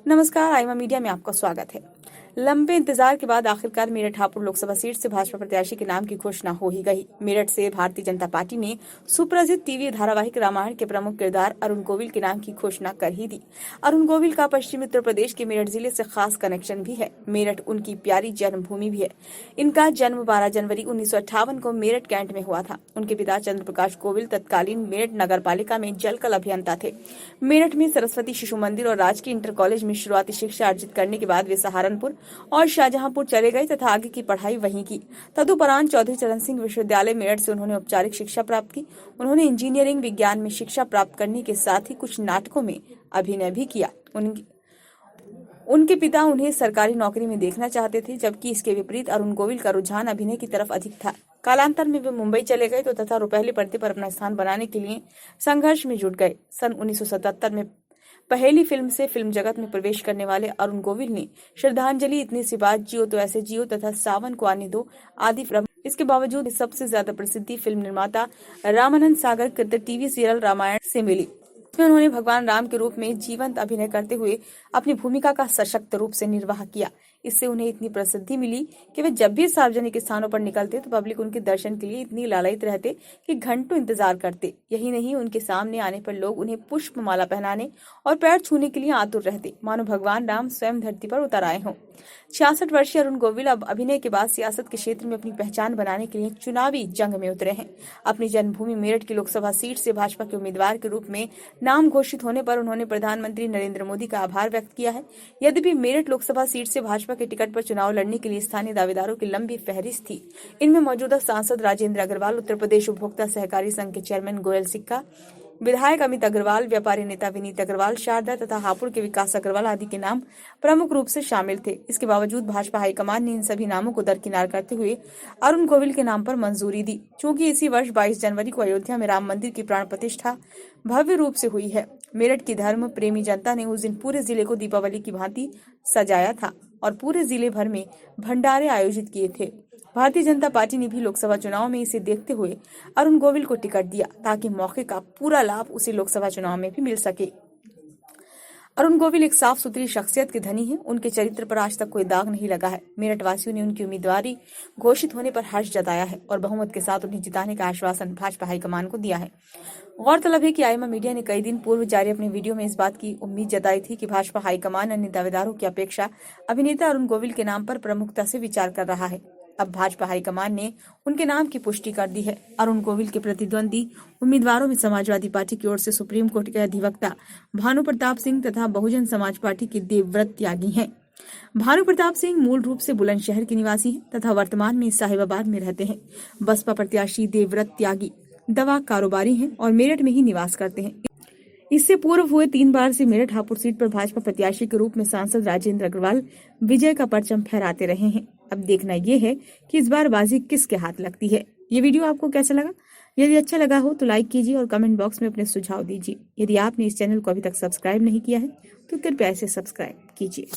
नमस्कार, आईमा मीडिया में आपका स्वागत है। लंबे इंतजार के बाद आखिरकार मेरठ हापुड़ लोकसभा सीट से भाजपा प्रत्याशी के नाम की घोषणा हो ही गई। मेरठ से भारतीय जनता पार्टी ने सुप्रसिद्ध टीवी धारावाहिक रामायण के प्रमुख किरदार अरुण गोविल के नाम की घोषणा कर ही दी। अरुण गोविल का पश्चिमी उत्तर प्रदेश के मेरठ जिले से खास कनेक्शन भी है। मेरठ उनकी प्यारी जन्मभूमि भी है। इनका जन्म 12 जनवरी 1958 को मेरठ कैंट में हुआ था। उनके पिता चंद्र प्रकाश गोविल तत्कालीन मेरठ नगर पालिका में जलकल अभियंता थे। मेरठ में सरस्वती शिशु मंदिर और राजकीय इंटर कॉलेज में शुरुआती शिक्षा अर्जित करने के बाद वे सहारनपुर और शाहजहांपुर चले गए तथा आगे की पढ़ाई वहीं की। तदुपरांत चौधरी चरण सिंह विश्वविद्यालय मेरठ से उन्होंने औपचारिक शिक्षा प्राप्त की। उन्होंने इंजीनियरिंग विज्ञान में शिक्षा प्राप्त करने के साथ ही कुछ नाटकों में अभिनय भी किया। उनके पिता उन्हें सरकारी नौकरी में देखना चाहते थे, जबकि इसके विपरीत अरुण गोविल का रुझान अभिनय की तरफ अधिक था। कालांतर में वे मुंबई चले गए तो तथा रुपहले पर्दे पर अपना स्थान बनाने के लिए संघर्ष में जुट गए। सन 1977 में पहली फिल्म से फिल्म जगत में प्रवेश करने वाले अरुण गोविल ने श्रद्धांजलि, इतनी सी बात, जियो तो ऐसे जियो तथा सावन को आने दो आदि फिल्म। इसके बावजूद सबसे ज्यादा प्रसिद्धि फिल्म निर्माता रामानंद सागर कृत टीवी सीरियल रामायण से मिली। इसमें उन्होंने भगवान राम के रूप में जीवंत अभिनय करते हुए अपनी भूमिका का सशक्त रूप से निर्वाह किया। इससे उन्हें इतनी प्रसिद्धि मिली कि वे जब भी सार्वजनिक स्थानों पर निकलते तो पब्लिक उनके दर्शन के लिए इतनी लालायित रहते कि घंटों इंतजार करते। यही नहीं, उनके सामने आने पर लोग उन्हें पुष्प माला पहनाने और पैर छूने के लिए आतुर रहते, मानो भगवान राम स्वयं धरती पर उतर आए हों। 66 वर्षीय अरुण गोविल अब अभिनय के बाद सियासत के क्षेत्र में अपनी पहचान बनाने के लिए चुनावी जंग में उतरे हैं। अपनी जन्मभूमि मेरठ की लोकसभा सीट से भाजपा के उम्मीदवार के रूप में नाम घोषित होने पर उन्होंने प्रधानमंत्री नरेंद्र मोदी का आभार व्यक्त किया है। यद्यपि मेरठ लोकसभा सीट से भाजपा के टिकट पर चुनाव लड़ने के लिए स्थानीय दावेदारों की लंबी फहरिस्त थी। इनमें मौजूदा सांसद राजेंद्र अग्रवाल, उत्तर प्रदेश उपभोक्ता सहकारी संघ के चेयरमैन गोयल सिक्का, विधायक अमित अग्रवाल, व्यापारी नेता विनीत अग्रवाल, शारदा तथा हापुड़ के विकास अग्रवाल आदि के नाम प्रमुख रूप से शामिल थे। इसके बावजूद भाजपा हाईकमान ने इन सभी नामों को दरकिनार करते हुए अरुण गोविल के नाम पर मंजूरी दी। चूंकि इसी वर्ष 22 जनवरी को अयोध्या में राम मंदिर की प्राण प्रतिष्ठा भव्य रूप से हुई है, मेरठ की धर्म प्रेमी जनता ने उस दिन पूरे जिले को दीपावली की भांति सजाया था और पूरे जिले भर में भंडारे आयोजित किए थे। भारतीय जनता पार्टी ने भी लोकसभा चुनाव में इसे देखते हुए अरुण गोविल को टिकट दिया ताकि मौके का पूरा लाभ उसे लोकसभा चुनाव में भी मिल सके। अरुण गोविल एक साफ सुथरी शख्सियत के धनी हैं। उनके चरित्र पर आज तक कोई दाग नहीं लगा है। मेरठ वासियों ने उनकी उम्मीदवारी घोषित होने पर हर्ष जताया है और बहुमत के साथ उन्हें जिताने का आश्वासन भाजपा हाईकमान को दिया है। गौरतलब है कि आईमा मीडिया ने कई दिन पूर्व जारी अपने वीडियो में इस बात की उम्मीद जताई थी कि भाजपा हाईकमान अन्य दावेदारों की अपेक्षा अभिनेता अरुण गोविल के नाम पर प्रमुखता से विचार कर रहा है। अब भाजपा हाईकमान ने उनके नाम की पुष्टि कर दी है। अरुण गोविल के प्रतिद्वंदी उम्मीदवारों में समाजवादी पार्टी की ओर से सुप्रीम कोर्ट के अधिवक्ता भानु प्रताप सिंह तथा बहुजन समाज पार्टी के देवव्रत त्यागी हैं। भानु प्रताप सिंह मूल रूप से बुलंदशहर के निवासी हैं तथा वर्तमान में साहिबाबाद में रहते हैं। बसपा प्रत्याशी देवव्रत त्यागी दवा कारोबारी हैं और मेरठ में ही निवास करते हैं। इससे पूर्व हुए 3 बार से मेरठ हापुड़ सीट पर भाजपा प्रत्याशी के रूप में सांसद राजेंद्र अग्रवाल विजय का परचम फहराते रहे हैं। अब देखना ये है कि इस बार बाजी किसके हाथ लगती है। ये वीडियो आपको कैसा लगा? यदि अच्छा लगा हो तो लाइक कीजिए और कमेंट बॉक्स में अपने सुझाव दीजिए। यदि आपने इस चैनल को अभी तक सब्सक्राइब नहीं किया है तो कृपया इसे सब्सक्राइब कीजिए।